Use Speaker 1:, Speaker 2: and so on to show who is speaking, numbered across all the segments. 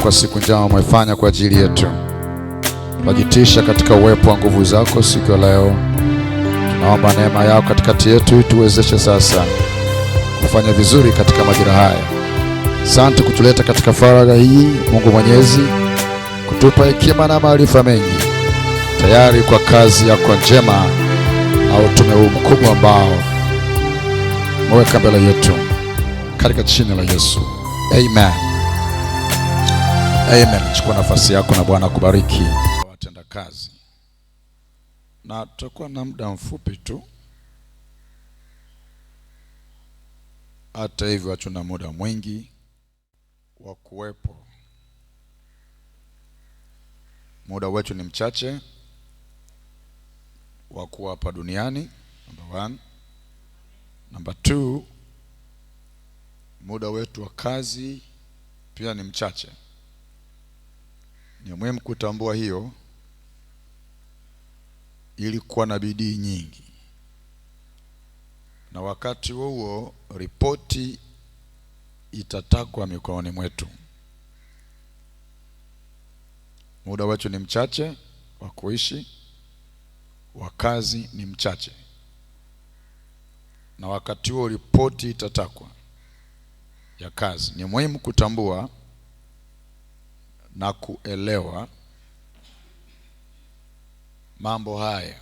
Speaker 1: kwa siku njema umefanya kwa ajili yetu. Tunajitisha katika uwepo wa nguvu zako siku ya leo. Tunaomba neema yako katikati yetu ituwezeshe sasa kufanya vizuri katika majira haya. Asante kutuleta katika faragha hii, Mungu Mwenyezi, kutupa hekima na maarifa mengi, tayari kwa kazi yako njema au utume huu mkubwa ambao umeweka mbele yetu, katika jina la Yesu, amen. Amen. Chukua nafasi yako na Bwana kubariki watenda kazi. Na tutakuwa na muda mfupi tu. Hata hivyo hatuna muda mwingi wa kuwepo. Muda wetu ni mchache wa kuwa hapa duniani, number 1. Number 2, muda wetu wa kazi pia ni mchache. Ni muhimu kutambua hiyo ili kuwa na bidii nyingi. Na wakati huo ripoti itatakwa mikononi mwetu. Muda wetu ni mchache wa kuishi, wa kazi ni mchache. Na wakati huo ripoti itatakwa ya kazi. Ni muhimu kutambua na kuelewa mambo haya.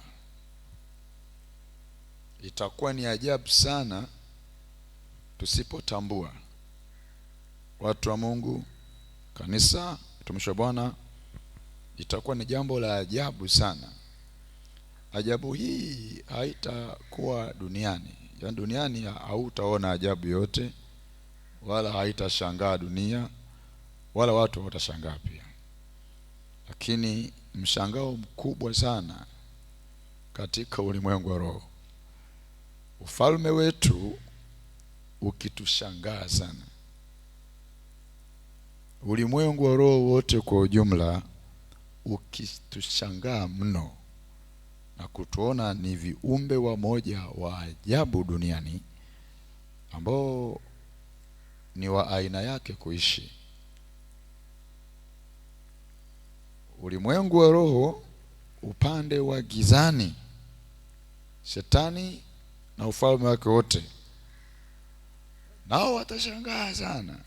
Speaker 1: Itakuwa ni ajabu sana tusipotambua. Watu wa Mungu, kanisa, mtumishi wa Bwana, itakuwa ni jambo la ajabu sana. Ajabu hii haitakuwa duniani. Yaani duniani hautaona ajabu yote, wala haitashangaa dunia, wala watu watashangaa pia. Lakini mshangao mkubwa sana katika ulimwengu wa roho. Ufalme wetu ukitushangaa sana. Ulimwengu wa roho wote kwa ujumla ukitushangaa mno na kutuona ni viumbe wa moja wa ajabu duniani ambao ni wa aina yake kuishi. Ulimwengu wa roho upande wa gizani, Shetani na ufalme wake wote, nao watashangaa sana.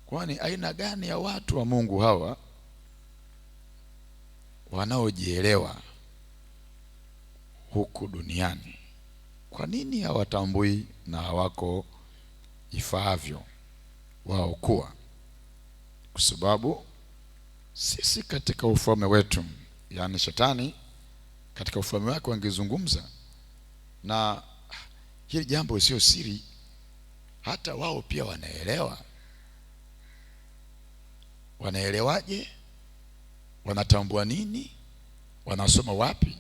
Speaker 1: Kwani aina gani ya watu wa Mungu hawa wanaojielewa huku duniani? Kwa nini hawatambui na hawako ifaavyo wao kuwa? Kwa sababu sisi katika ufalme wetu, yani Shetani katika ufalme wake wangezungumza, na hili jambo sio siri, hata wao pia wanaelewa. Wanaelewaje? Wanatambua nini? Wanasoma wapi?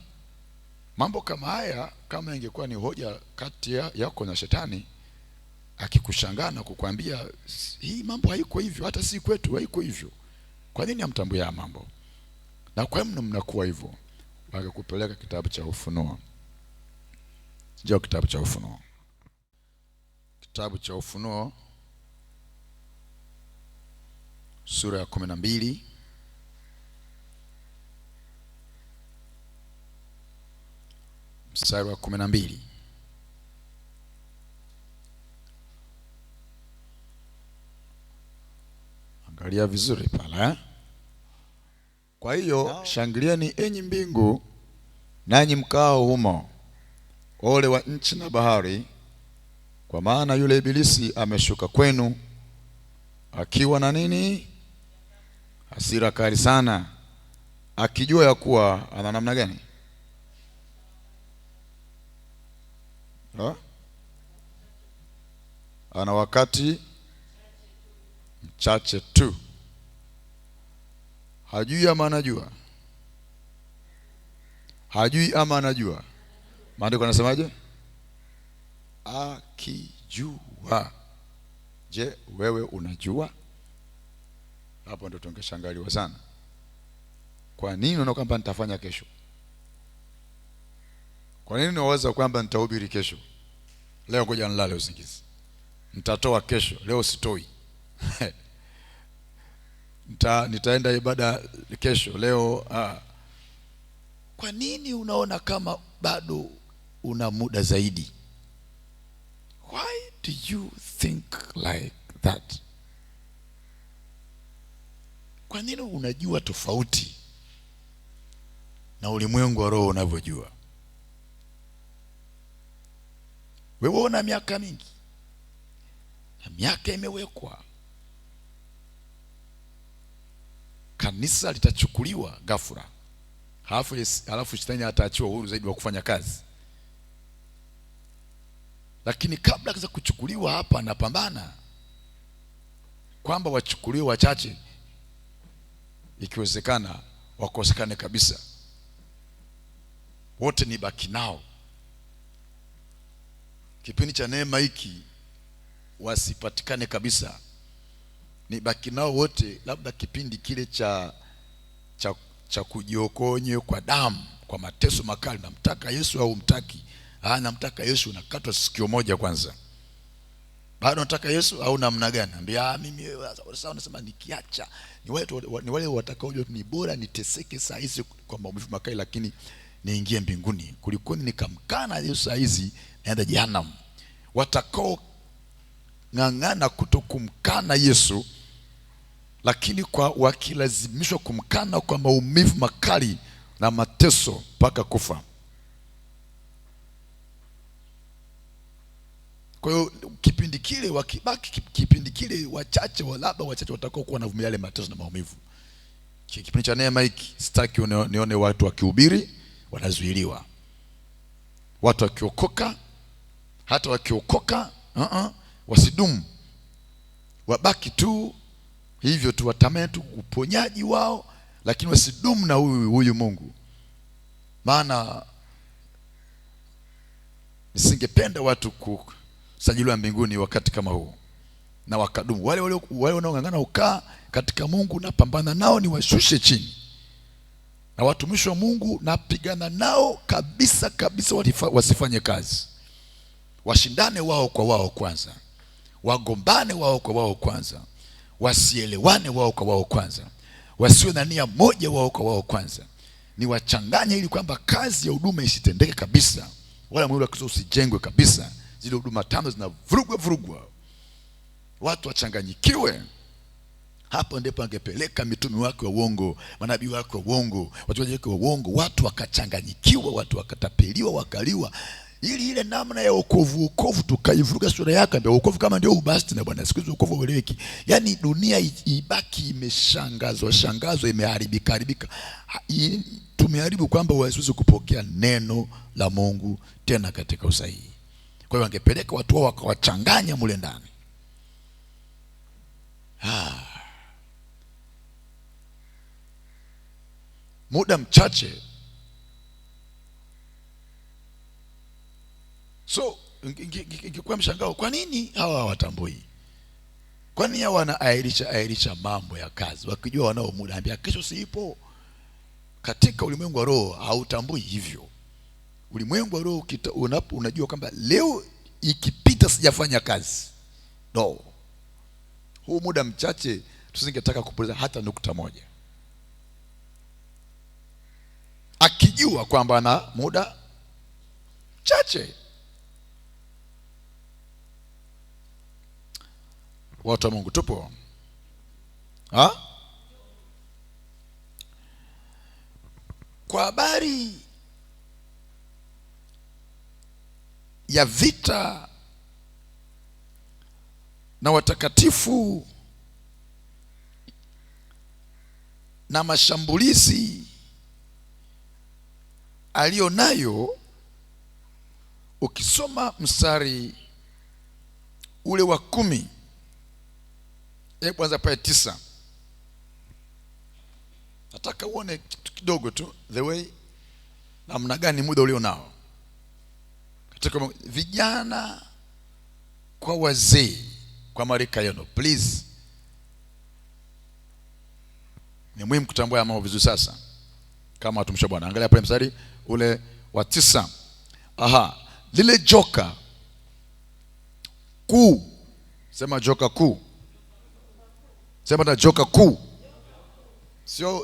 Speaker 1: Mambo kama haya, kama ingekuwa ni hoja kati yako na Shetani, akikushangaa na kukwambia hii mambo haiko hivyo, hata si kwetu haiko hivyo, kwa nini hamtambui haya mambo? Na kwa nini mnakuwa hivyo? Wakakupeleka kitabu cha Ufunuo. Njoo kitabu cha Ufunuo. Kitabu cha Ufunuo sura ya 12 mstari wa 12. Angalia vizuri pale. Kwa hiyo shangilieni enyi mbingu, nanyi mkao humo, ole wa nchi na bahari, kwa maana yule ibilisi ameshuka kwenu akiwa na nini? Hasira kali sana, akijua ya kuwa ana namna gani? Ana wakati mchache tu. Hajui ama anajua? Hajui ama anajua? Maandiko yanasemaje? Akijua. Je, wewe unajua? Hapo ndio tungeshangaliwa sana. Kwa nini unaona kwamba nitafanya kesho? Kwa nini unaweza kwamba nitahubiri kesho? Leo ngoja nilale usingizi. Nitatoa kesho, leo sitoi. nitaenda ibada kesho. Leo kwa nini unaona kama bado una muda zaidi? Why do you think like that? Kwa nini unajua tofauti na ulimwengu wa roho unavyojua? Wewe una miaka mingi na miaka imewekwa, kanisa litachukuliwa ghafla, halafu shetani ataachiwa uhuru zaidi wa kufanya kazi. Lakini kabla ya kuchukuliwa hapa, anapambana kwamba wachukuliwe wachache, ikiwezekana wakosekane kabisa, wote ni baki nao. Kipindi cha neema hiki wasipatikane kabisa, ni baki nao wote. Labda kipindi kile cha kujiokoa kwa damu, kwa mateso makali, namtaka Yesu au umtaki? Namtaka Yesu, nakatwa sikio moja kwanza. Bado nataka Yesu au namna gani? Ambia mimi sasa, unasema nikiacha ni wale watakaojua ni bora niteseke saa hizi kwa maumivu makali, lakini niingie mbinguni kuliko nikamkana Yesu saa hizi naenda jehanamu. Watakao ng'ang'ana kutokumkana Yesu, lakini kwa wakilazimishwa kumkana kwa maumivu makali na mateso mpaka kufa. Kwa hiyo kipindi kile wakibaki, kipindi kile wachache, labda wachache watakao kuwa wanavumilia yale mateso na maumivu. Kipindi cha neema hiki sitaki nione watu wakihubiri wanazuiliwa, watu wakiokoka, hata wakiokoka wasidumu, wabaki tu hivyo tu, watamani tu uponyaji wao, lakini wasidumu na huyu Mungu. Maana nisingependa watu kusajiliwa mbinguni wakati kama huu na wakadumu. Wale wanaong'ang'ana ukaa katika Mungu, napambana nao ni washushe chini, na watumishi wa Mungu napigana nao kabisa kabisa, wasifanye kazi. Washindane wao kwa wao kwanza, wagombane wao kwa wao kwanza, wasielewane wao kwa wao kwanza, wasiwe na nia moja wao kwa wao kwanza. Ni wachanganye ili kwamba kazi ya huduma isitendeke kabisa, wala mwili wa Kristo usijengwe kabisa. Zile huduma tano zinavurugwa, watu wachanganyikiwe. Hapo ndipo angepeleka mitume wake wa uongo, manabii wake wa uongo, wachungaji wake wa uongo, watu wakachanganyikiwa, watu wakatapeliwa, wakaliwa. Ili ile namna ya wokovu tukaivuruga sura yake. Ambia wokovu kama ndio ubasti na bwana, siku hizo wokovu ueleweki. Yaani dunia ibaki imeshangazwa, imeharibika. Tumeharibu kwamba wasiwezi kupokea neno la Mungu tena katika usahihi. Kwa hiyo angepeleka watu wao wakawachanganya mule ndani. Muda mchache. So ingekuwa mshangao, kwa nini hawa hawatambui? Kwa nini hawa wanaahirisha mambo ya kazi wakijua wanao muda? Ambia kesho siipo. Katika ulimwengu wa roho hautambui hivyo. Ulimwengu wa roho unajua kwamba leo ikipita sijafanya kazi, no, huu muda mchache tusingetaka kupoteza hata nukta moja. Akijua kwamba ana muda chache. Watu wa Mungu tupo? Kwa habari ya vita na watakatifu na mashambulizi alionayo, ukisoma mstari ule wa 10, kwanza pale 9, nataka uone kidogo tu the way namna gani muda ulio nao katika vijana kwa wazee, kwa marika yenu. Please, ni muhimu kutambua mambo vizuri sasa kama watumishi wa Bwana. Angalia pale mstari ule wa 9. Lile joka kuu, sema joka kuu, sema na joka kuu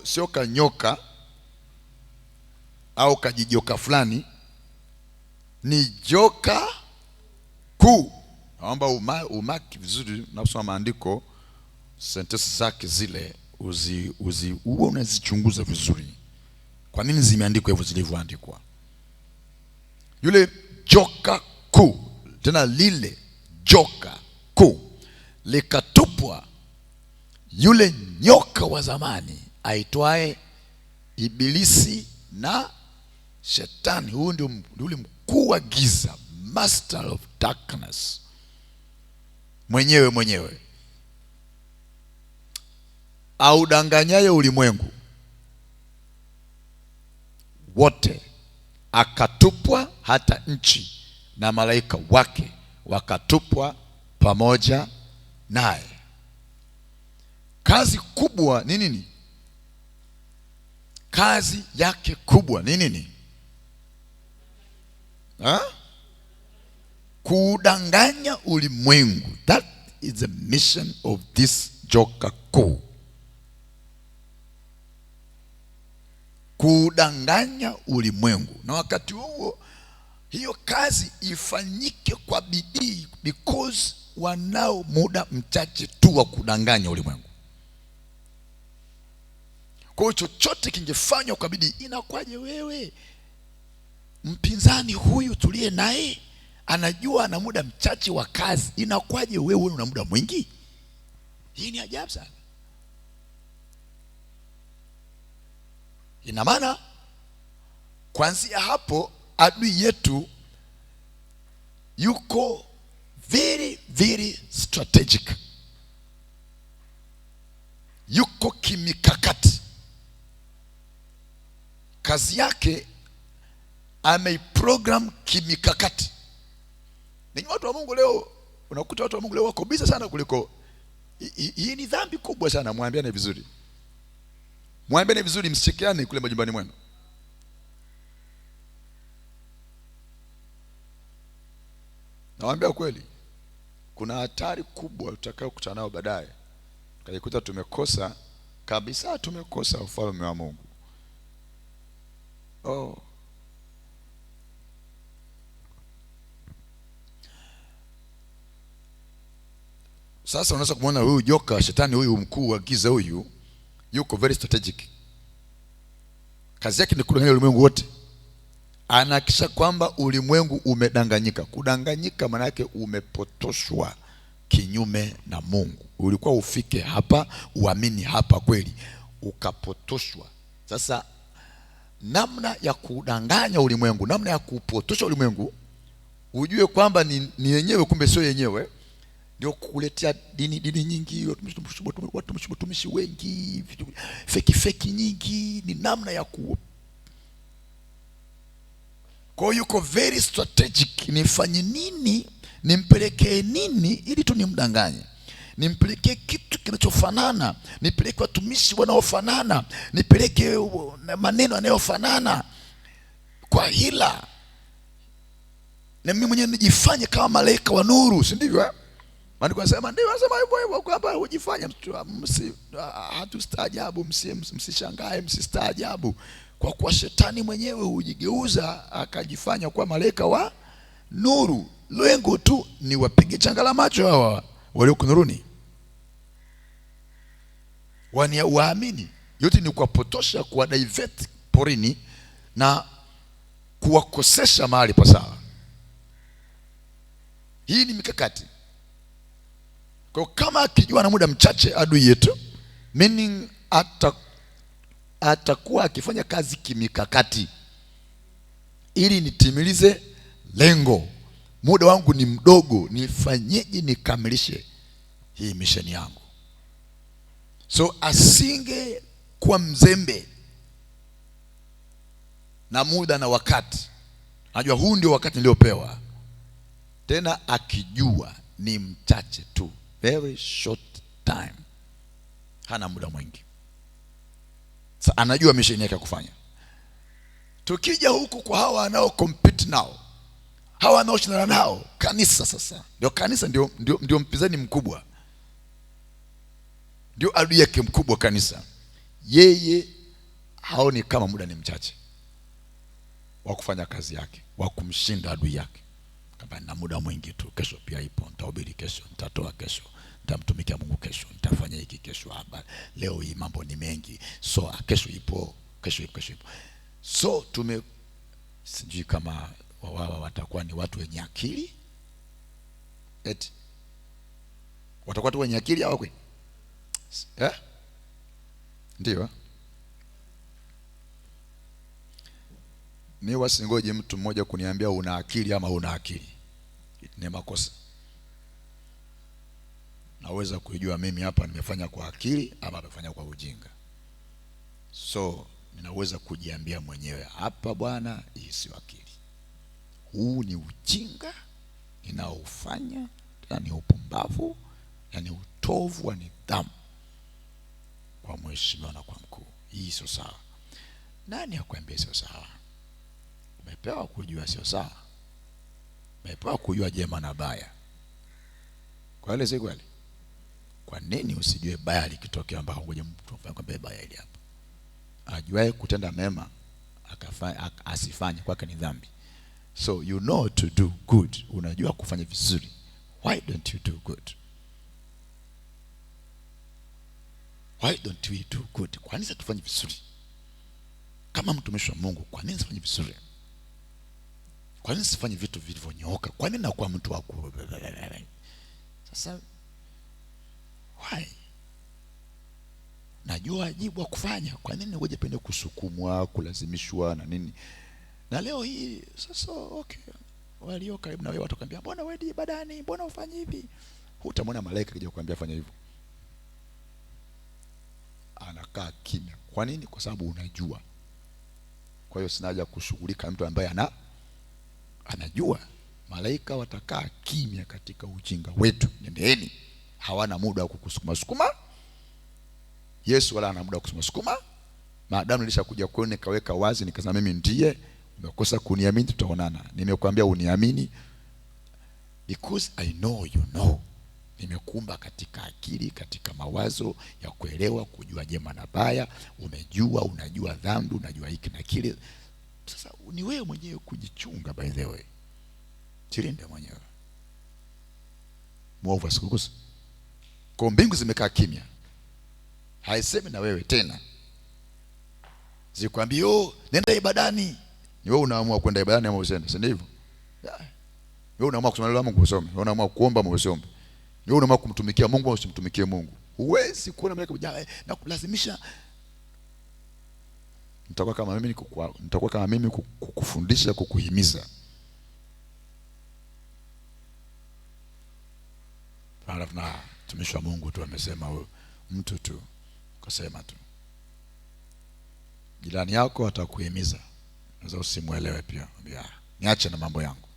Speaker 1: sio kanyoka au kajijoka fulani, ni joka kuu. Naomba umaki vizuri na kusoma maandiko, sentensi zake zile uwe unazichunguza vizuri. Kwa nini zimeandikwa hivyo zilivyoandikwa? Yule joka kuu, tena lile joka kuu likatupwa yule nyoka wa zamani aitwaye Ibilisi na Shetani. Huyu ndio yule mkuu wa giza, master of darkness, mwenyewe audanganyaye ulimwengu wote. Akatupwa, hata nchi na malaika wake wakatupwa pamoja naye. Kazi kubwa ni nini? Kazi yake kubwa ni nini? Kudanganya ulimwengu. That is the mission of this joka kuu. Kudanganya ulimwengu. Na wakati huo hiyo kazi ifanyike kwa bidii, because wanao muda mchache tu wa kudanganya ulimwengu. Kwa hiyo chochote kingefanywa kwa bidii. Inakwaje wewe mpinzani huyu tuliye naye anajua ana muda mchache wa kazi, inakwaje wewe una muda mwingi? Hii ni ajabu sana. Ina maana kuanzia hapo adui yetu yuko very very strategic, yuko kimikakati. Kazi yake ameiprogram kimikakati. Ni watu wa Mungu leo, unakuta watu wa Mungu leo wako busy sana kuliko. Hii ni dhambi kubwa sana. Mwambiane vizuri, msichekeane kule majumbani mwenu. Nawaambia kweli, kuna hatari kubwa tutakayokutana nayo baadaye. Tukajikuta tumekosa kabisa, tumekosa ufalme wa Mungu. Sasa unaweza kumwona huyu joka Shetani, huyu mkuu wa giza, huyu yuko very strategic. Kazi yake ni kudanganya ulimwengu wote. Anahakisha kwamba ulimwengu umedanganyika. Kudanganyika maana yake umepotoshwa kinyume na Mungu. Ulikuwa ufike hapa, uamini hapa kweli, ukapotoshwa. Sasa namna ya kudanganya ulimwengu, namna ya kupotosha ulimwengu, ujue kwamba ni yenyewe, kumbe sio yenyewe, ndio kukuletea dini nyingi, watumishi wengi, feki nyingi. Ni namna ya kwa hiyo yuko very strategic. Nifanye nini, nimpelekee nini ili tu nimdanganye? Nimpelekee kitu kinachofanana, nipeleke watumishi wanaofanana, nipeleke maneno yanayofanana kwa hila, na mimi mwenyewe nijifanye kama malaika wa nuru, si ndivyo? Maandiko yanasema hivyo kwamba hujifanya. Hatustaajabu, msishangae, msistaajabu, kwa kuwa Shetani mwenyewe hujigeuza akajifanya kuwa malaika wa nuru. Lengo tu ni wapige changala macho hawa walioko nuruni, waamini. Yote ni kuwapotosha, kuwa divert porini na kuwakosesha mahali pa sawa. Hii ni mikakati. Kwa kama akijua na muda mchache adui yetu, meaning atakuwa akifanya kazi kimikakati ili nitimilize lengo. Muda wangu ni mdogo, nifanyeje nikamilishe hii mission yangu? So asinge kuwa mzembe na muda na wakati. Najua huu ndio wakati niliopewa, tena akijua ni mchache tu, very short time, hana muda mwingi. Sasa anajua mission yake ya kufanya. Tukija huku kwa hawa wanao compete nao, hawa wanaoshindana nao, kanisa. Sasa kanisa ndio mpinzani mkubwa, ndio adui yake mkubwa kanisa. yeye haoni kama muda ni mchache wa kufanya kazi yake, wa kumshinda adui yake. Kama na muda mwingi tu, kesho pia ipo, nitahubiri kesho, nitatoa kesho, nitamtumikia Mungu kesho, nitafanya hiki kesho, hapa leo hii mambo ni mengi, so kesho ipo, kesho ipo. So sijui kama wao watakuwa ni watu wenye akili, eti watakuwa watu wenye akili au kweli? Ndio. Mimi wasingoje mtu mmoja kuniambia una akili ama una akili. Ni makosa. Naweza kujua mimi hapa nimefanya kwa akili ama nimefanya kwa ujinga. So ninaweza kujiambia mwenyewe hapa, bwana, hii si akili, huu ni ujinga ninaofanya, ni upumbavu, ni utovu wa nidhamu kwa mheshimiwa na kwa mkuu. Hii sio sawa. Nani akwambia sio sawa? Umepewa kujua sio sawa, umepewa kujua jema na baya. Kwa ile si kweli? Kwa nini usijue baya likitokea ambao ngoja mtu afanye kwamba baya ile hapa? Ajuaye kutenda mema asifanye, kwake ni dhambi. So you know to do good, unajua kufanya vizuri. Why don't you do good? Why don't we do good? Kwa nini tufanye vizuri? Kama mtumishi wa Mungu, kwa nini sifanye vizuri? Kwa nini sifanye vitu vilivyonyooka? Kwa nini nakuwa mtu wa sasa? Why? Najua wajibu wa kufanya. Kwa nini ngoje pende kusukumwa, kulazimishwa na nini? Na leo hii sasa, okay, walio karibu na wewe watakwambia, mbona wewe ibadani, mbona ufanye hivi? Hutamwona malaika kija kukwambia fanya hivyo. Anakaa kimya. Kwa nini? Kwa sababu unajua. Kwa hiyo sina haja kushughulika mtu ambaye anajua. Malaika watakaa kimya katika ujinga wetu. Nendeni. Hawana muda wa kukusukuma. Yesu wala ana muda wa kusukuma. Maadamu nilishakuja kwenu nikaweka wazi nikasema mimi ndiye, umekosa kuniamini, tutaonana. Nimekuambia uniamini because I know you know. Nimekuumba katika akili, katika mawazo ya kuelewa, kujua jema na baya. Unajua dhambi, unajua hiki na kile. Sasa ni wewe mwenyewe kujichunga. By the way, jirinde mwenyewe, mwovu asikuguse. Kwa mbingu zimekaa kimya, haisemi na wewe tena. Zikwambie nenda ibadani. Ni wewe unaamua kwenda ibadani ama usende, si ndivyo? Wewe unaamua kusoma neno la Mungu usome, wewe unaamua kuomba ama usombe. Wewe unaamua kumtumikia Mungu au usimtumikie Mungu. Huwezi kuona malaika na kulazimisha. Nitakuwa kama mimi kukufundisha, kukuhimiza. Na mtumishi wa Mungu tu amesema, mtu tu kasema tu. Jirani yako atakuhimiza, unaweza usimuelewe pia. Niache na mambo yangu.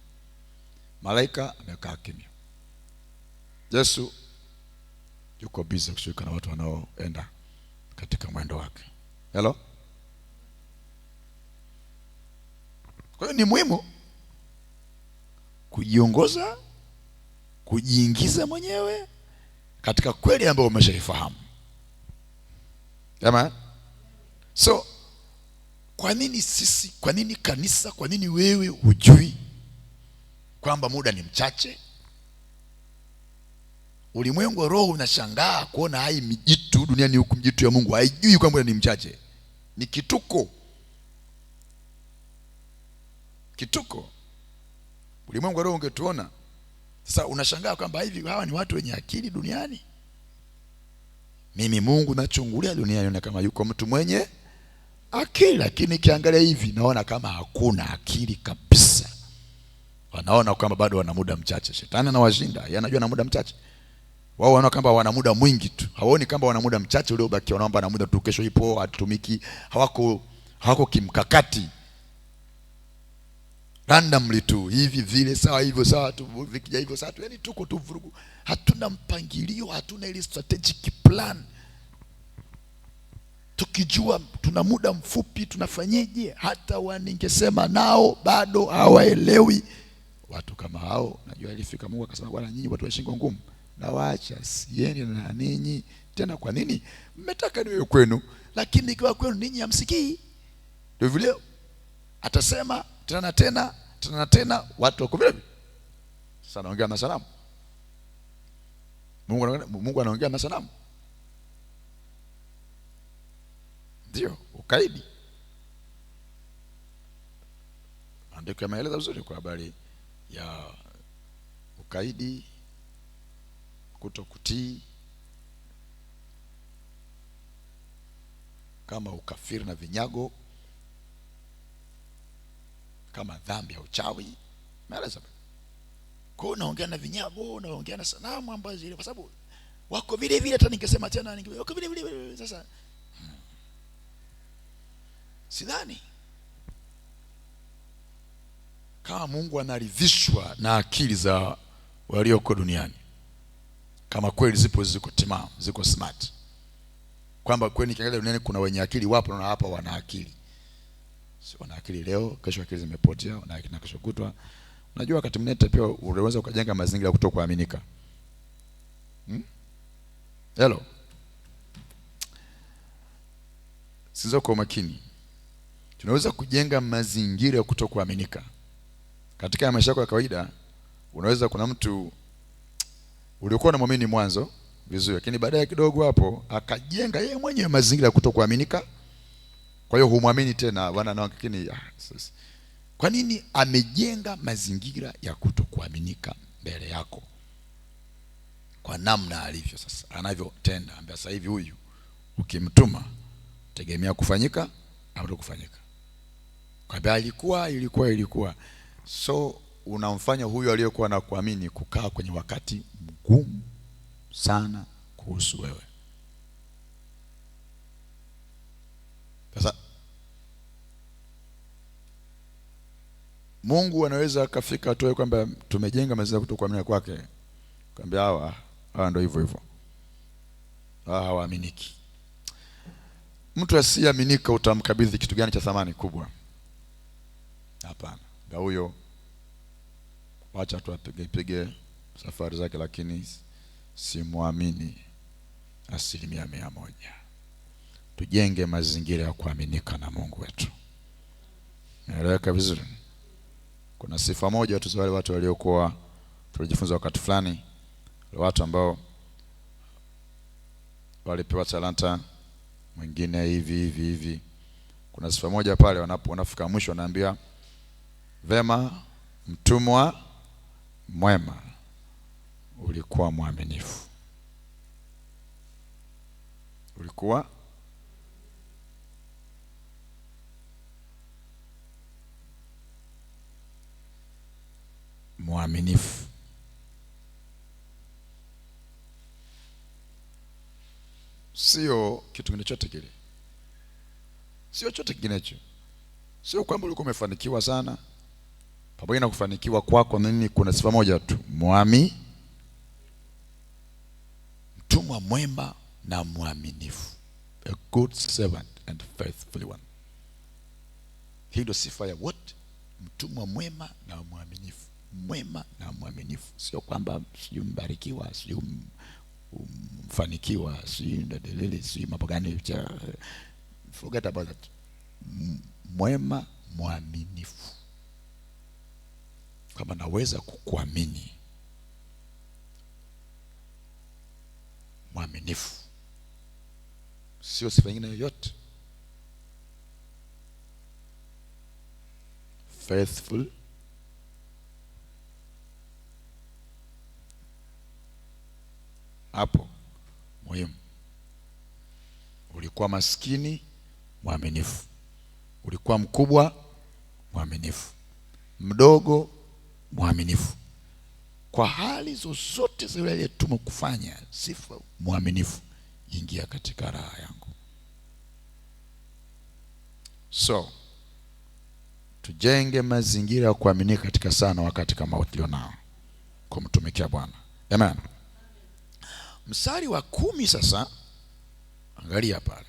Speaker 1: Malaika amekaa kimya. Yesu yuko busy kushuka na watu wanaoenda katika mwendo wake. Hello? Kwa hiyo ni muhimu kujiongoza, kujiingiza mwenyewe katika kweli ambayo umeshaifahamu. Amen. So kwa nini sisi, kwa nini kanisa, kwa nini wewe hujui kwamba muda ni mchache? Ulimwengu wa roho unashangaa kuona hai mijitu duniani huku, mijitu ya Mungu haijui kwamba muda ni mchache. Ni kituko. Kituko. Ulimwengu wa roho ungetuona. Sasa unashangaa kwamba hivi hawa ni watu wenye akili duniani. Mimi Mungu nachungulia duniani na kama yuko mtu mwenye akili, lakini kiangalia hivi naona kama hakuna akili kabisa. Wanaona kwamba bado wana muda mchache. Shetani anawashinda, yeye anajua na muda mchache. Wao wanaona kwamba wana muda mwingi tu. Hawaoni kwamba wana muda mchache uliobaki, wanaomba na muda tu, kesho ipo, hatumiki. Hawako kimkakati. Randomly tu, hivi vile, sawa hivyo sawa tu, vikija hivyo sawa tu. Yaani tuko tu vurugu. Hatuna mpangilio, hatuna ile strategic plan. Tukijua tuna muda mfupi tunafanyeje? Hata waningesema nao bado hawaelewi. Watu kama hao, najua ilifika Mungu akasema, bwana nyinyi watu wa shingo ngumu, na waacha sieni na ninyi Tena kwa nini mmetaka niwe kwenu, lakini nikiwa kwenu ninyi hamsikii? Ndio vile atasema tena na tena, tena na tena, watu wako vile. Sasa anaongea na sanamu. Mungu anaongea na sanamu. Ndio ukaidi. Andiko yameeleza vizuri kwa habari ya ukaidi, kutokutii, kama ukafiri na vinyago, kama dhambi ya uchawi. Maeleza. Kwa hiyo unaongea na vinyago, unaongea na sanamu ambazo zile, kwa sababu wako vile vile. Hata ningesema tena wako vile vile. Sasa sidhani kama Mungu anaridhishwa na akili za walioko duniani, kama kweli ziko timamu, ziko smart, kwamba kweli kiangalia duniani kuna wenye akili wapo, na hapa wana akili. Sio wana akili leo, kesho akili zimepotea, na kesho kutwa. Unajua wakati mwingine pia unaweza ukajenga mazingira ya kutokuaminika. Hello. Sizo kwa makini. Tunaweza kujenga mazingira ya kutokuaminika. Katika maisha yako ya kawaida, unaweza kuna mtu uliokuwa unamwamini mwanzo vizuri, lakini baadaye kidogo hapo akajenga yeye mwenyewe mazingira ya kutokuaminika. Kwa hiyo humwamini tena bwana, na lakini kwa nini amejenga mazingira ya kutokuaminika mbele yako? Kwa namna alivyo sasa, anavyotenda, ambaye sasa hivi huyu ukimtuma tegemea kufanyika au kufanyika. Kwa sababu ilikuwa. So unamfanya huyu aliyekuwa na kuamini kukaa kwenye wakati mgumu sana kuhusu wewe. Sasa Mungu anaweza akafika atoe kwamba tumejenga mazingira kutokuamini kwake, kwamba hawa ndio hivyo. Hawaaminiki. Mtu asiyeaminika utamkabidhi kitu gani cha thamani kubwa? Hapana. Ndio huyo, wacha tu apige safari zake, lakini simwamini 100%. Tujenge mazingira ya kuaminika na Mungu wetu. Naeleweka vizuri? Kuna sifa moja tu za wale watu waliokuwa tulijifunza wakati fulani, watu ambao walipewa talanta, mwingine hivi. Kuna sifa moja pale wanafika mwisho wanaambia, vema mtumwa mwema, ulikuwa mwaminifu. Ulikuwa mwaminifu. Sio kitu kingine chote kile. Sio chote kinginecho. Sio kwamba ulikuwa umefanikiwa sana. Pamoja na kufanikiwa kwako nini, kuna sifa moja tu, mtumwa mwema na mwaminifu. A good servant and faithful one. Hii ndio sifa ya wote, mtumwa mwema na mwaminifu. Mwema na mwaminifu. Sio kwamba sio mbarikiwa, sio mfanikiwa, sio mambo gani. Forget about that. Mwema, mwaminifu. Kama naweza kukuamini, mwaminifu. Sio sifa nyingine yoyote. Faithful. Hapo muhimu. Ulikuwa maskini, mwaminifu. Ulikuwa mkubwa, mwaminifu. Mdogo, mwaminifu. Kwa hali zozote zile aliyetumwa kufanya, sifa mwaminifu, ingia katika raha yangu. So tujenge mazingira ya kuaminika katika sana wakati kama tulionao, kumtumikia Bwana. Amen. Mstari wa 10 sasa, angalia pale.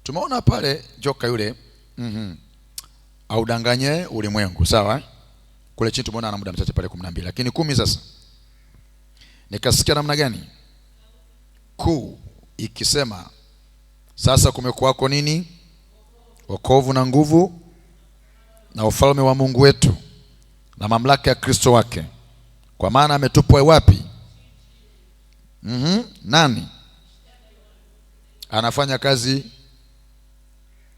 Speaker 1: Tumeona pale joka yule audanganye ulimwengu, sawa? Kule chini tumeona ana muda mchache pale 12, lakini 10 sasa. Nikasikia namna gani? kuu ikisema, sasa kumekuwako nini? Wokovu na nguvu na ufalme wa Mungu wetu na mamlaka ya Kristo wake, kwa maana ametupwa wapi? Nani anafanya kazi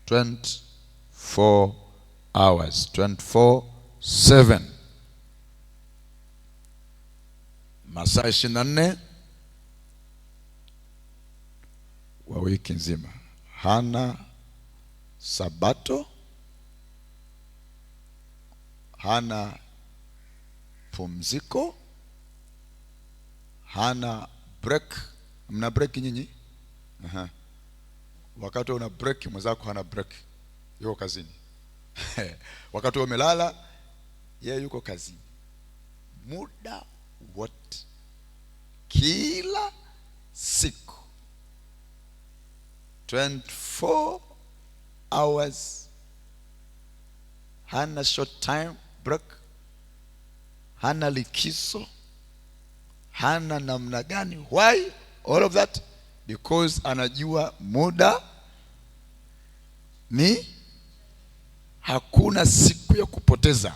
Speaker 1: 24 hours, 24/7, masaa 24 wa wiki nzima. Hana sabato, hana pumziko, hana break. Mna break nyinyi? Wakati una break, mwenzako hana break, yuko kazini. Wakati umelala, yeye yuko kazini muda wote, kila siku, 24 hours. Hana short time break, hana likizo, hana namna gani. Why all of that? Because anajua muda ni, hakuna siku ya kupoteza,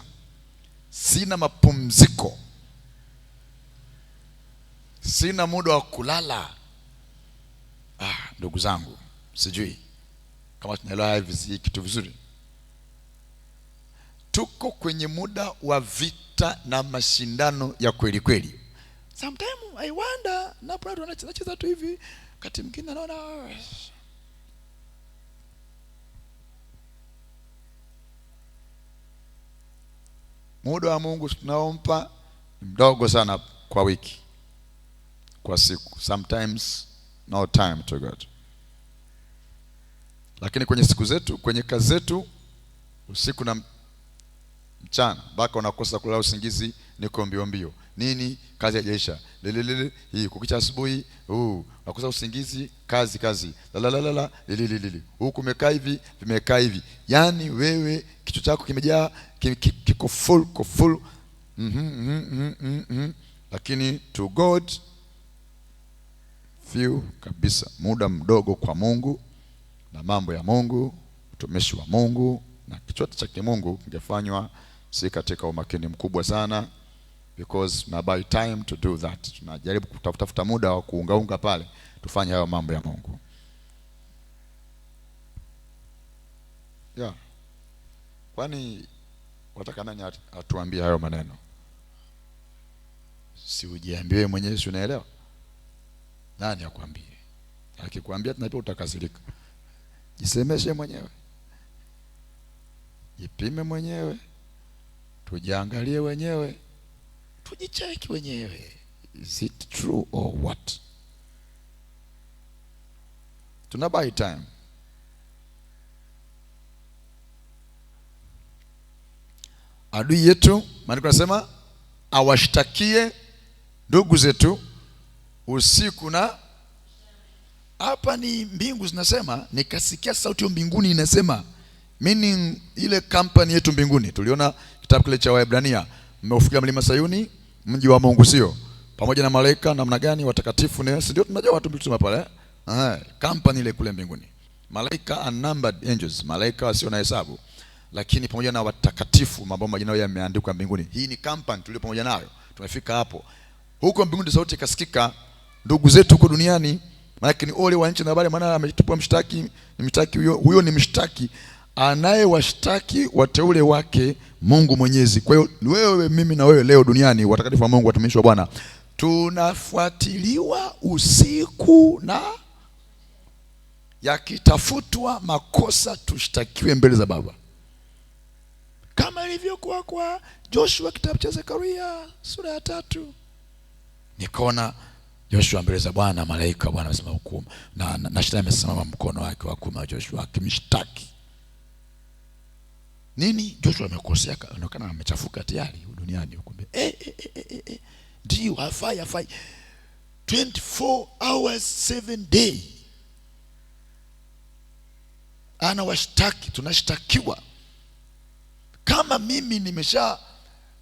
Speaker 1: sina mapumziko, sina muda wa kulala. Ndugu zangu, sijui kama tunaelewa hivi kitu vizuri. Tuko kwenye muda wa vita na mashindano ya kweli kweli. Sometimes I wonder, na bado anacheza tu hivi, kati mwingine naona muda wa Mungu tunaompa mdogo sana kwa wiki, kwa siku. Sometimes no time to God. Lakini kwenye siku zetu, kwenye kazi zetu, usiku na mchana, mpaka unakosa kulala usingizi, niko mbio. Nini? Kazi haijaisha. Hii kukicha asubuhi, unakosa usingizi, kazi. La huku umekaa hivi, vimekaa hivi. Yaani wewe kichwa chako kimejaa, kiko full. Lakini to God few kabisa, muda mdogo kwa Mungu na mambo ya Mungu, utumishi wa Mungu na kichote cha kimungu kingefanywa si katika umakini mkubwa sana, because na by time to do that. Tunajaribu kutafuta muda wa kuungaunga pale tufanye hayo mambo ya Mungu. Kwani wataka nani atuambie hayo maneno? Si ujiambie mwenyewe, si unaelewa? Nani akwambie? Akikwambia tunapewa utakasirika. Jisemeshe mwenyewe, jipime mwenyewe, tujiangalie wenyewe, tujicheki wenyewe. Is it true or what? Tuna buy time. Adui yetu, maandiko yanasema, awashtakie ndugu zetu usiku na. Hapa ni mbingu zinasema, nikasikia sauti ya mbinguni inasema, meaning ile kampani yetu mbinguni. Tuliona kitabu kile cha Waebrania, mmeufikia mlima Sayuni, mji wa Mungu, sio? Pamoja na malaika namna gani watakatifu, ndio tunajua watu mlitusema pale. Kampani ile kule mbinguni. Malaika, unnumbered angels, malaika wasio na hesabu, lakini pamoja na watakatifu ambao majina yao yameandikwa mbinguni. Hii ni kampani tulio pamoja nayo. Tumefika hapo. Huko mbinguni sauti ikasikika, ndugu zetu huko duniani, lakini ole wa nchi na habari, maana ametupwa mshtaki, huyo ni mshtaki anayewashtaki wateule wake Mungu Mwenyezi. Kwa hiyo wewe, mimi na wewe leo duniani, watakatifu wa Mungu, watumishi wa Bwana, tunafuatiliwa usiku na yakitafutwa makosa tushtakiwe mbele za Baba, kama ilivyokuwa kwa Joshua, kitabu cha Zekaria sura ya 3. Nikaona Joshua mbele za Bwana, malaika Bwana amesema hukumu, na shetani amesimama mkono wake wa kuume wa Joshua akimshtaki. Nini? Joshua amekosea, anaonekana amechafuka tayari duniani huko. Ndio hafai 24 hours 7 day. Anawashtaki, tunashtakiwa. Kama mimi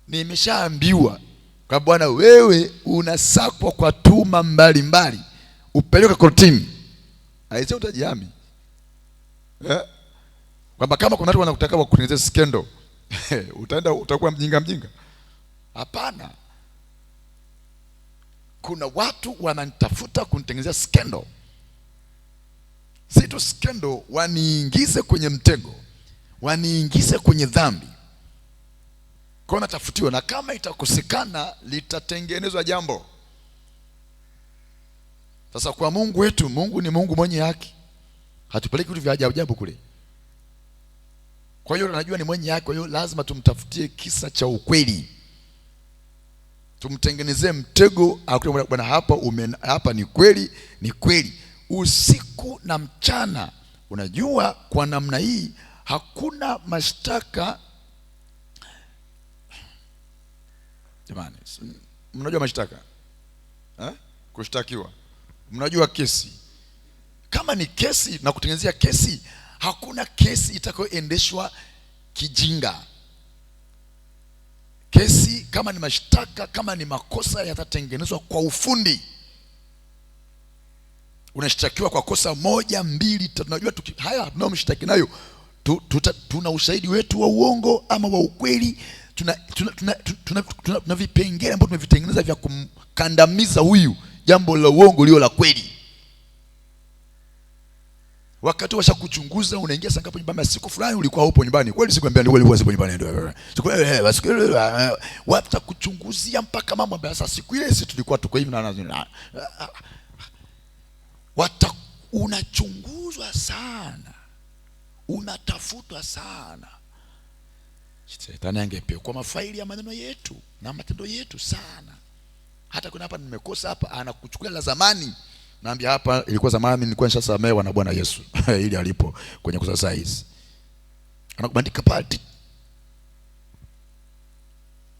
Speaker 1: nimeshaambiwa kwa Bwana, wewe unasakwa kwa tuma mbalimbali, upeleke kortini, aisee utajihami. Kwamba kama kuna watu wanakutaka wakutengenezea skendo utaenda utakuwa mjinga? Hapana. Kuna watu wananitafuta kunitengenezea skendo, si tu skendo, waniingize kwenye mtego, waniingize kwenye dhambi. Kwa natafutiwa, na kama itakosekana litatengenezwa jambo. Sasa kwa Mungu wetu, Mungu ni Mungu mwenye haki, hatupeleki vitu vya ajabu kule. Kwa hiyo anajua ni mwenye haki, kwa hiyo lazima tumtafutie kisa cha ukweli, tumtengenezee mtego. Akule bwana, hapa ni kweli, ni kweli, usiku na mchana. Unajua kwa namna hii hakuna mashtaka. Jamani, mnajua mashtaka kushtakiwa, mnajua kesi. Kama ni kesi na kutengenezea kesi, hakuna kesi itakayoendeshwa kijinga. Kesi kama ni mashtaka, kama ni makosa, yatatengenezwa kwa ufundi. Unashtakiwa kwa kosa moja, mbili, tatu. Tunajua haya tunayomshtaki nayo tuna ushahidi wetu wa uongo ama wa ukweli. Tuna vipengele ambavyo tumevitengeneza vya kumkandamiza huyu jambo la uongo lio la kweli. Wakati washakuchunguza, unaingia saa ngapi nyumbani? Siku fulani ulikuwa upo nyumbani. Kweli sikwambia ni wewe upo nyumbani ndio. Watakuchunguzia mpaka mambo ambayo sasa siku ile sisi tulikuwa tuko hivi na unachunguzwa sana, unatafutwa sana. Shetani angepekua mafaili ya maneno yetu na matendo yetu sana. Hata kuna hapa nimekosa hapa, anakuchukulia la zamani. Naambia hapa ilikuwa zamani, nilikuwa nishasamehewa na Bwana Yesu ili alipo kwenye kusasa hizi. Anakubandika pale.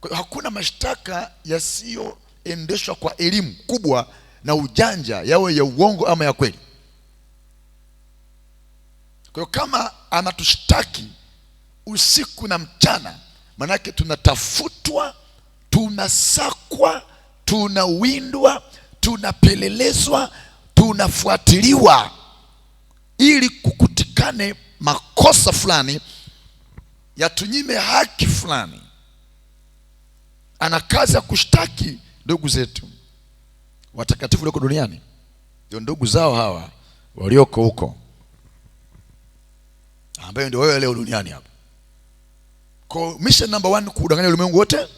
Speaker 1: Kwa hakuna mashtaka yasiyoendeshwa kwa elimu kubwa na ujanja, yawe ya uongo ama ya kweli. Kwa hiyo kama anatushtaki usiku na mchana, manake tunatafutwa, tunasakwa, tunawindwa, tunapelelezwa, tunafuatiliwa ili kukutikane makosa fulani, yatunyime haki fulani. Ana kazi ya kushtaki ndugu zetu watakatifu walioko duniani, ndio ndugu zao hawa walioko huko, ambayo ndio wewe leo duniani hapa. Kwa mission number 1 kudanganya ulimwengu wote,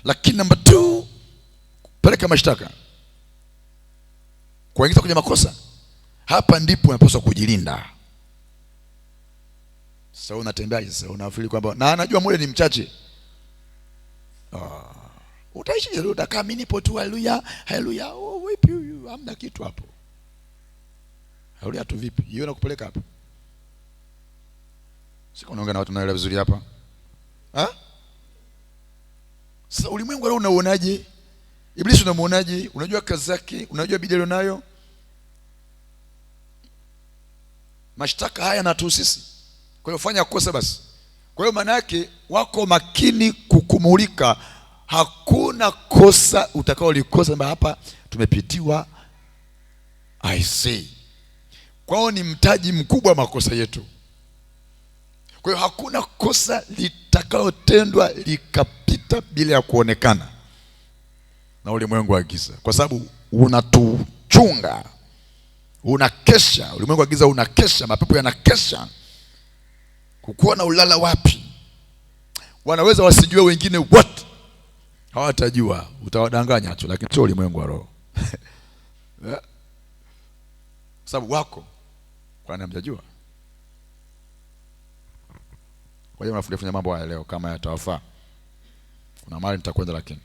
Speaker 1: lakini number 2 peleka mashtaka, kuingiza kwenye makosa. Hapa ndipo unapaswa kujilinda. Sasa unatembea sasa, unafikiri kwamba na anajua muda ni mchache. Utaishi leo utakaa mimi nipo tu, haleluya haleluya. Vipi huyu? Hamna kitu hapo. Haleluya tu vipi? Hiyo nakupeleka hapo. Siko naongea na watu naelewa vizuri hapa. Sasa ulimwengu leo unauonaje? Ibilisi unamuonaje? Unajua kazi zake? Unajua bidii nayo? Mashtaka haya na tu sisi. Kwa hiyo fanya kosa basi. Kwa hiyo maana yake wako makini kukumulika. Hakuna kosa utakao likosa hapa, tumepitiwa. I say. Kwa hiyo ni mtaji mkubwa makosa yetu. Kwa hiyo hakuna kosa litakalotendwa likapita bila ya kuonekana na ulimwengu wa giza, kwa sababu unatuchunga, unakesha. Ulimwengu wa giza unakesha, mapepo yanakesha kukuona ulala wapi. Wanaweza wasijue, wengine wote hawatajua, utawadanganya tu, lakini sio ulimwengu wa roho. Sababu wako kwani hamjajua. Kwa hiyo mnafundisha mambo haya leo kama yatawafaa. Kuna mahali nitakwenda, lakini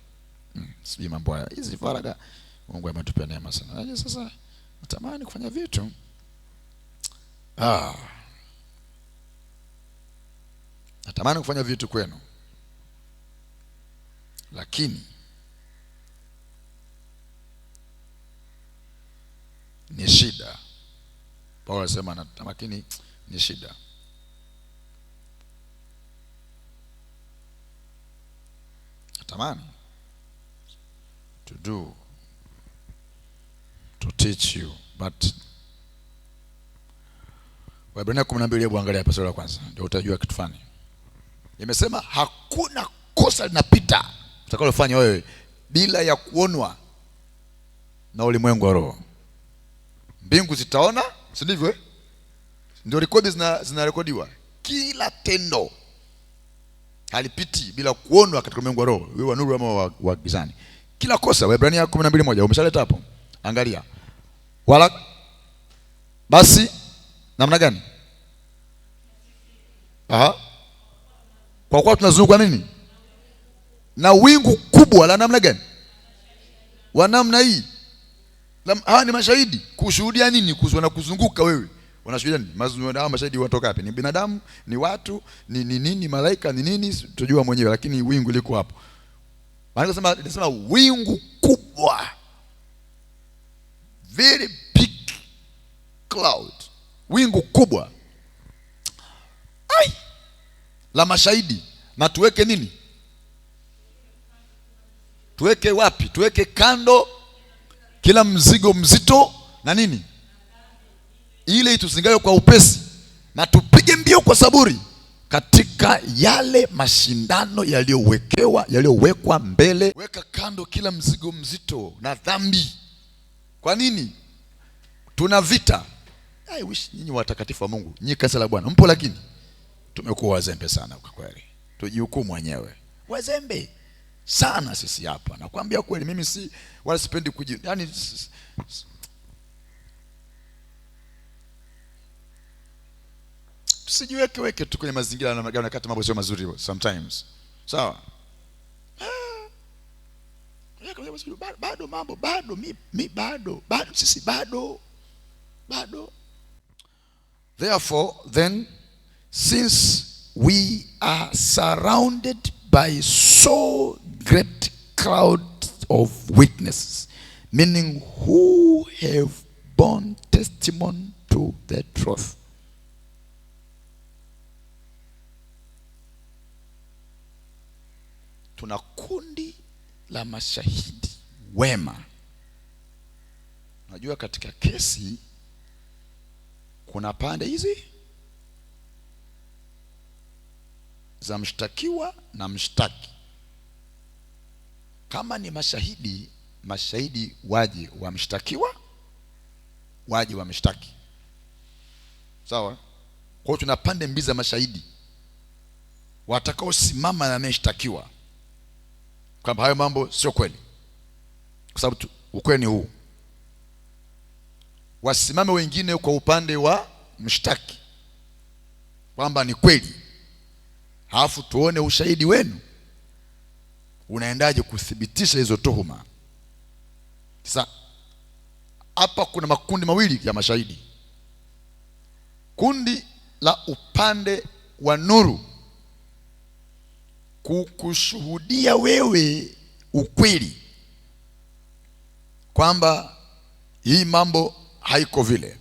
Speaker 1: sijui mambo haya. Hizi faraga Mungu ametupea neema sana. Sasa natamani kufanya vitu. Natamani kufanya vitu kwenu, lakini ni shida. Paulo anasema natamani ni shida. Natamani to to teach you. But Waebrania 12, hebu angalia hapa sura ya kwanza ndio utajua kitu fulani. Imesema hakuna kosa linapita utakalofanya wewe bila ya kuonwa na ulimwengu wa roho. Mbingu zitaona, si ndivyo? Ndio rekodi zinarekodiwa. Kila tendo halipiti bila kuonwa katika ulimwengu wa roho, wewe wa nuru ama wa gizani. Kila kosa. Waebrania 12:1 umeshaleta hapo. Angalia. Wala basi namna gani? Kwa kuwa tunazungukwa nini? Na wingu kubwa la namna gani? Wa namna hii. Hawa ni mashahidi kushuhudia nini? Kuzunguka wewe. Wanashuhudia nini? Hawa mashahidi watoka wapi? Ni binadamu, ni watu, ni nini, malaika, ni nini? Tujua mwenyewe, lakini wingu liko hapo. Maana inasema wingu kubwa. Very big cloud. Wingu kubwa. La mashahidi. Na tuweke nini? Tuweke wapi? Tuweke kando kila mzigo mzito na nini? Ile itusingayo kwa upesi, na tupige mbio kwa saburi katika yale mashindano yaliyowekwa mbele. Weka kando kila mzigo mzito na dhambi. Kwa nini? Tuna vita. I wish nyinyi watakatifu wa Mungu, nyinyi kanisa la Bwana mpo, lakini tumekuwa wazembe sana kwa kweli. Tujihukumu wenyewe. Wazembe sana sisi hapa. Nakwambia kweli, mimi wala sipendi yani tusijiweke tu kwenye mazingira na magana kati mambo sio mazuri sometimes. Sawa? Bado mambo bado sisi bado. Therefore then, since we are surrounded by so great cloud of witnesses, meaning who have borne testimony to the truth. Tuna kundi la mashahidi wema. Najua katika kesi kuna pande hizi za mshtakiwa na mshtaki. Kama ni mashahidi waje wa mshtakiwa, waje wa mshtaki. Sawa? Kwa hiyo tuna pande mbili za mashahidi watakao simama na mshtakiwa kwamba hayo mambo sio kweli, kwa sababu ukweli ni huu. Wasimame wengine kwa upande wa mshtaki kwamba ni kweli, halafu tuone ushahidi wenu unaendaje kuthibitisha hizo tuhuma. Sasa hapa kuna makundi mawili ya mashahidi. Kundi la upande wa nuru kukushuhudia wewe ukweli kwamba hii mambo haiko vile.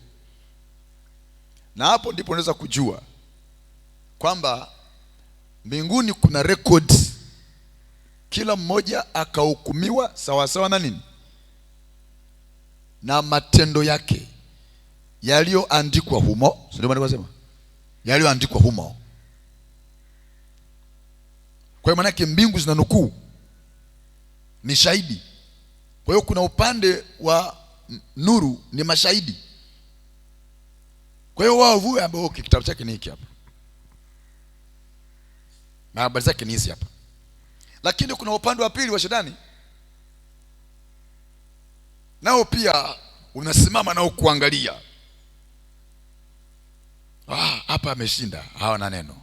Speaker 1: Na hapo ndipo unaweza kujua kwamba mbinguni kuna record, kila mmoja akahukumiwa sawa sawa na nini? Na matendo yake yaliyoandikwa humo. Ndio maana nasema yaliyoandikwa humo. Kwa hiyo maana yake mbingu zinanukuu, ni shahidi. Kwa hiyo kuna upande wa nuru ni mashahidi. Kwa hiyo wao vue ambao kitabu chake ni hiki hapa, na habari zake ni hizi hapa. Lakini kuna upande wa pili wa shetani, nao pia unasimama nao kuangalia. Hapa ameshinda, hawana neno.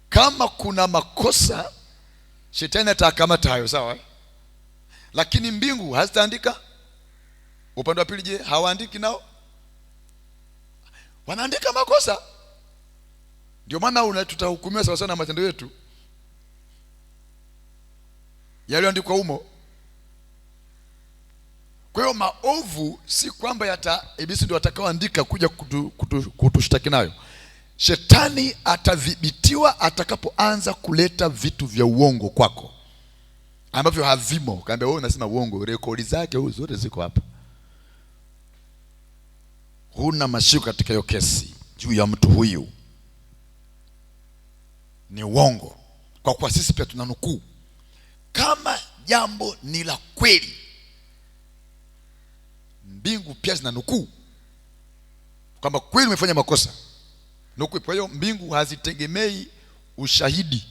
Speaker 1: Kama kuna makosa, shetani atakamata hayo, sawa? Lakini mbingu hazitaandika. Upande wa pili je, hawaandiki nao? Wanaandika makosa. Ndio maana tutahukumiwa sawa sana na matendo yetu yaliyoandikwa humo. Kwa hiyo maovu si kwamba ibisi ndio atakaoandika kuja kutushtaki nayo. Shetani atadhibitiwa atakapoanza kuleta vitu vya uongo kwako ambavyo havimo. Kaambia wewe unasema uongo, rekodi zake zote ziko hapa. huna mashiko katika hiyo kesi juu ya mtu huyu, ni uongo. Kwa kuwa sisi pia tunanukuu. Kama jambo ni la kweli, mbingu pia zinanukuu kwamba kweli umefanya makosa, nukuu. Kwa hiyo mbingu hazitegemei ushahidi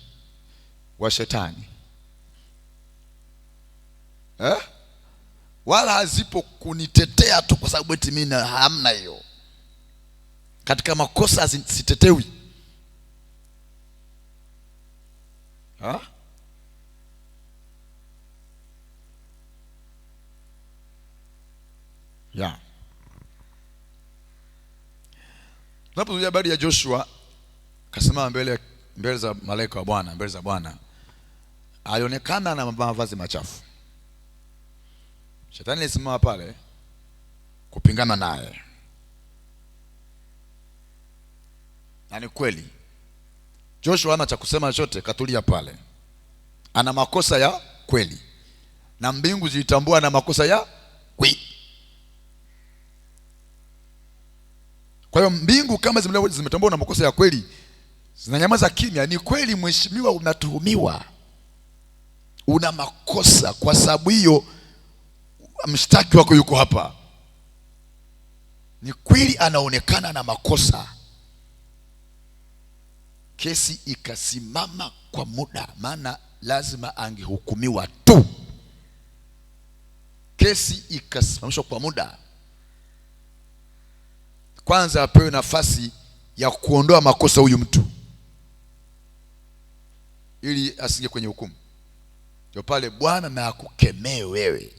Speaker 1: wa shetani, wala hazipo kunitetea tu kwa sababu eti mimi hamna hiyo. Katika makosa sitetewi. Tunapozungumzia habari ya Joshua, kasimama mbele za malaika wa Bwana, mbele za Bwana, alionekana na mavazi machafu. Shetani alisimama pale kupingana naye. Na ni kweli Joshua hana cha kusema chochote, katulia pale. Ana makosa ya kweli, na mbingu zilitambua na makosa ya kweli. Kwa hiyo mbingu kama zimetambua na makosa ya kweli, zinanyamaza kimya. Ni kweli mheshimiwa, unatuhumiwa, una makosa. Kwa sababu hiyo mshtaki wako yuko hapa. Ni kweli anaonekana na makosa. Kesi ikasimama kwa muda, maana lazima angehukumiwa tu. Kesi ikasimamishwa kwa muda. Kwanza apewe nafasi ya kuondoa makosa huyu mtu, ili asinge kwenye hukumu. Ndio pale Bwana na akukemee wewe.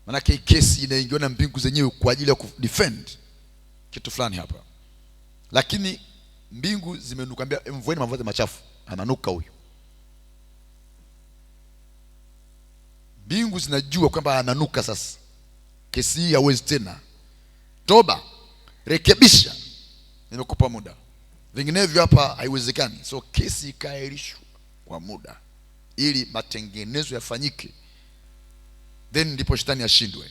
Speaker 1: Manake kesi inaingiwa na mbingu zenyewe kwa ajili ya kudefend kitu fulani hapa. Lakini mbingu zimenukambia mvueni mavazi machafu, ananuka huyu. Mbingu zinajua kwamba ananuka sasa. Kesi hii hawezi tena. Toba, rekebisha. Nimekupa muda. Vinginevyo hapa haiwezekani. So kesi ikaahirishwa kwa muda ili matengenezo yafanyike. Then ndipo shetani ashindwe.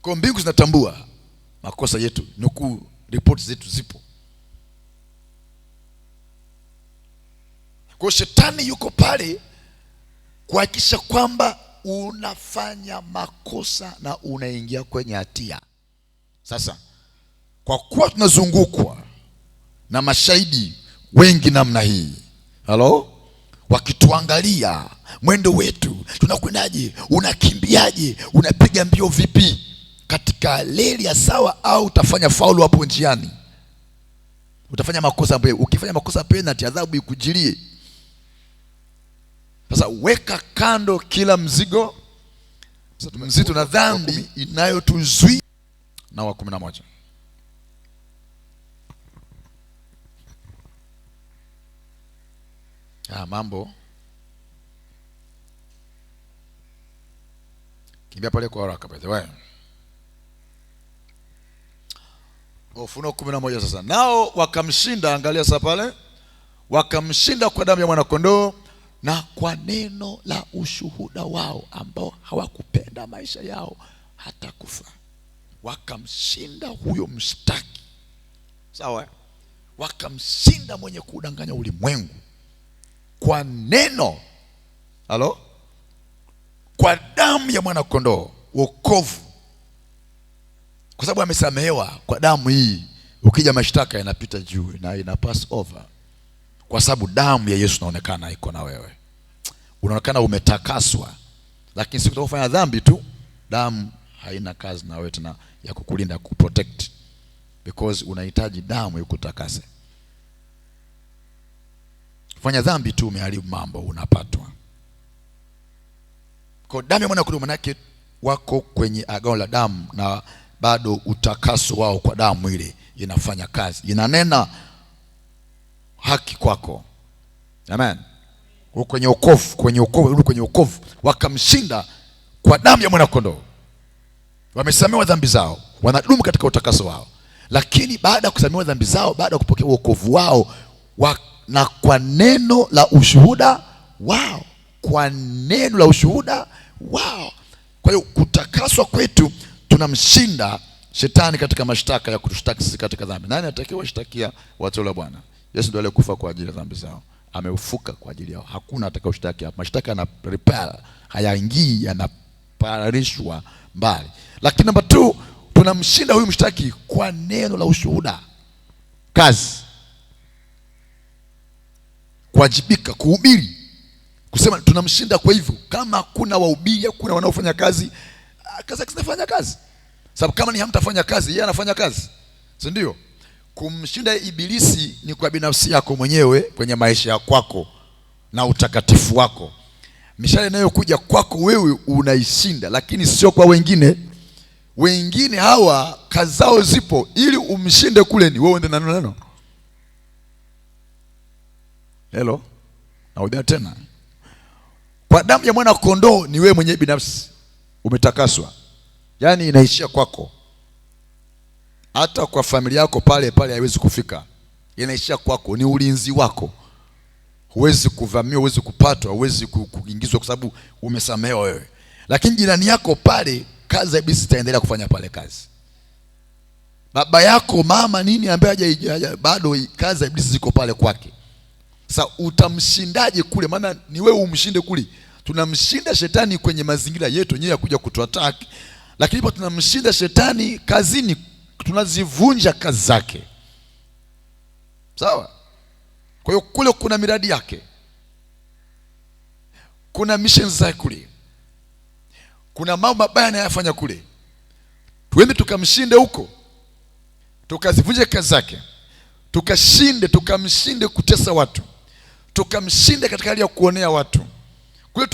Speaker 1: Kwa mbingu zinatambua makosa yetu, nukuu ripoti zetu zipo. Kwa shetani yuko pale kuhakikisha kwamba unafanya makosa na unaingia kwenye hatia. Sasa kwa kuwa tunazungukwa na mashahidi wengi namna hii, wakituangalia mwendo wetu, tunakwendaje, unakimbiaje, unapiga mbio vipi, katika reli ya sawa, au utafanya faulu hapo njiani, utafanya makosa ambayo ukifanya makosa penalty adhabu ikujilie. Sasa weka kando kila mzigo mzito na dhambi inayotuzuia. Na wa 11. Mambo kimbia pale kwa haraka by the way. Ufunuo 11 sasa. Nao wakamshinda, angalia sasa pale, wakamshinda kwa damu ya mwana kondoo na kwa neno la ushuhuda wao, ambao hawakupenda maisha yao hata kufa. Wakamshinda huyo mshtaki, sawa? Wakamshinda mwenye kudanganya ulimwengu kwa neno, kwa damu ya mwana kondoo, wokovu. Kwa sababu amesamehewa kwa damu hii, ukija mashtaka yanapita juu na ina pass over. Kwa sababu damu ya Yesu inaonekana iko na wewe. Unaonekana umetakaswa. Lakini siku utakapofanya dhambi tu, damu haina kazi na wewe tena ya kukulinda, kuprotect, because unahitaji damu ikutakase. Fanya dhambi tu, umeharibu mambo, unapatwa. Kwa damu ya mwana kondoo, manake wako kwenye agano la damu, na bado utakaso wao kwa damu ile inafanya kazi, inanena haki kwako. Amen. Kwenye wokovu, kwenye wokovu. Wakamshinda kwa damu ya mwana kondoo. Wamesamehewa dhambi zao, wanadumu katika utakaso wao. Lakini baada ya kusamehewa dhambi zao, baada ya kupokea wokovu wao, na kwa neno la ushuhuda wao, kwa neno la ushuhuda wao. Kwa hiyo kutakaswa kwetu, tunamshinda shetani katika mashtaka ya kutushtaki sisi katika dhambi. Nani atakiwa shtakia watu wa Bwana? Yesu ndiye aliyekufa kwa ajili ya dhambi zao, ameufuka kwa ajili yao. Hakuna atakayoshtaki hapa. Mashtaka yana repel, hayaingii, yanaparishwa mbali. Lakini namba 2, tunamshinda huyu mshtaki kwa neno la ushuhuda. Kazi, kuwajibika, kuhubiri, kusema tunamshinda. Kwa hivyo kama hakuna wahubiri, hakuna wanaofanya kazi, kazi zinafanya kazi. Sababu kama ni hamtafanya kazi, yeye anafanya kazi, si ndio? Kumshinda ibilisi ni kwa binafsi yako mwenyewe, kwenye maisha yako na utakatifu wako. Mishale inayokuja kwako wewe unaishinda, lakini sio kwa wengine. Wengine hawa kazi zao zipo ili umshinde kule, ni wewe ndio neno. Hello, naudia tena. Kwa damu ya mwana kondoo ni wewe mwenyewe binafsi umetakaswa, yaani inaishia kwako. Hata kwa familia yako pale haiwezi kufika, inaishia kwako. Ni ulinzi wako, huwezi kuvamiwa, huwezi kupatwa, huwezi kuingizwa, kwa sababu umesamehewa wewe. Lakini jirani yako pale, kazi ya ibilisi itaendelea kufanya pale kazi. Baba yako, mama, nini ambaye bado kazi ya ibilisi ziko pale kwake. Sasa utamshindaje kule? Maana ni wewe umshinde kule. Tunamshinda shetani kwenye mazingira yetu yenyewe ya kuja kutuattack, lakini hapo tunamshinda shetani kazini, tunazivunja kazi zake. Sawa? Kwa hiyo kule kuna miradi yake, kuna missions zake kule, kuna mambo mabaya anayofanya kule. Tuende tukamshinde huko, tukazivunje kazi zake, tukamshinde kutesa watu, tukamshinde katika hali ya kuonea watu kule,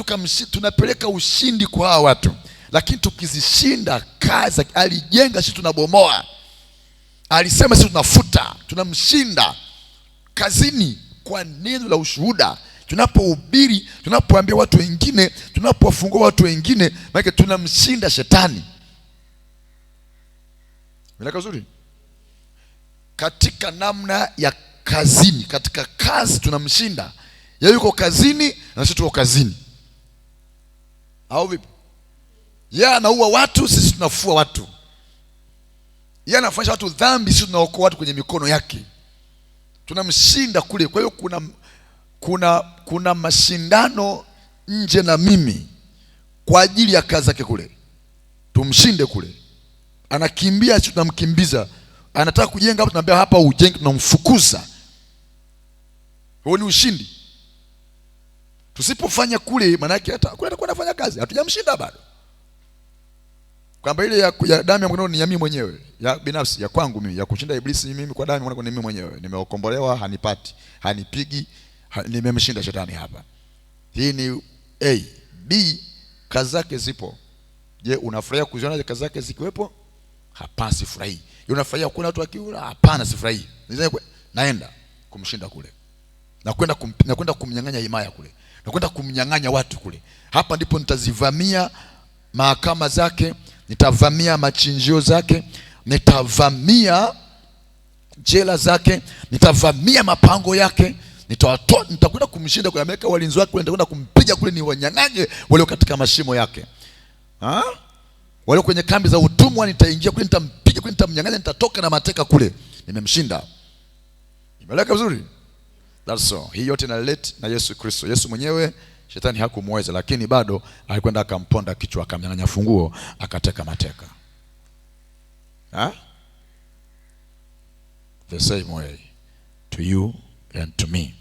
Speaker 1: tunapeleka ushindi kwa hawa watu. Lakini tukizishinda kazi alijenga, sisi tunabomoa. Alisema sisi tunafuta. Tunamshinda kazini kwa neno la ushuhuda. Tunapohubiri, tunapoambia watu wengine, tunapowafungua watu wengine, maana tunamshinda shetani. Milaka nzuri. Katika namna ya kazini, katika kazi tunamshinda. Yeye yuko kazini na sisi tuko kazini. Au vipi? Yeye anaua watu, sisi tunafua watu. Yeye anafanya watu dhambi, sisi tunaokoa watu kwenye mikono yake. Tunamshinda kule. Kwa hiyo kuna mashindano nje na mimi kwa ajili ya kazi yake kule. Tumshinde kule. Anakimbia, sisi tunamkimbiza. Anataka kujenga hapo, tunamwambia hapa ujenge, tunamfukuza. Huo ni ushindi. Tusipofanya kule, maana yake hata kule atakuwa anafanya kazi, hatujamshinda bado. Kwamba ile ya damu ya mwanao ni ya mimi mwenyewe, ya binafsi, ya kwangu mimi, ya kushinda ibilisi mimi kwa damu ya mwanao ni mimi mwenyewe. Nimeokombolewa, hanipati, hanipigi, nimemshinda shetani hapa. Hii ni A. B, kazi zake zipo. Je, unafurahia kuziona kazi zake zikiwepo? Hapana, sifurahi. Unafurahia kuna watu wakiula? Hapana, sifurahi. Naenda kumshinda kule. Nakwenda kumnyang'anya himaya kule. Nakwenda kumnyang'anya watu kule. Hapa ndipo nitazivamia mahakama zake, nitavamia machinjio zake, nitavamia jela zake, nitavamia mapango yake, nitakwenda kumshinda kwa Amerika, walinzi wake, nitakwenda kumpiga kule, ni wanyang'anye wale katika mashimo yake. Wale kwenye kambi za utumwa nitaingia kule, nitampiga kule, nitamnyang'anya, nitatoka na mateka kule. Nimemshinda. Imeleka vizuri? That's all. Hii yote inaleta na Yesu Kristo. Yesu mwenyewe shetani hakumweza, lakini bado alikwenda akamponda kichwa, akamnyang'anya funguo, akateka mateka. The same way to you and to me.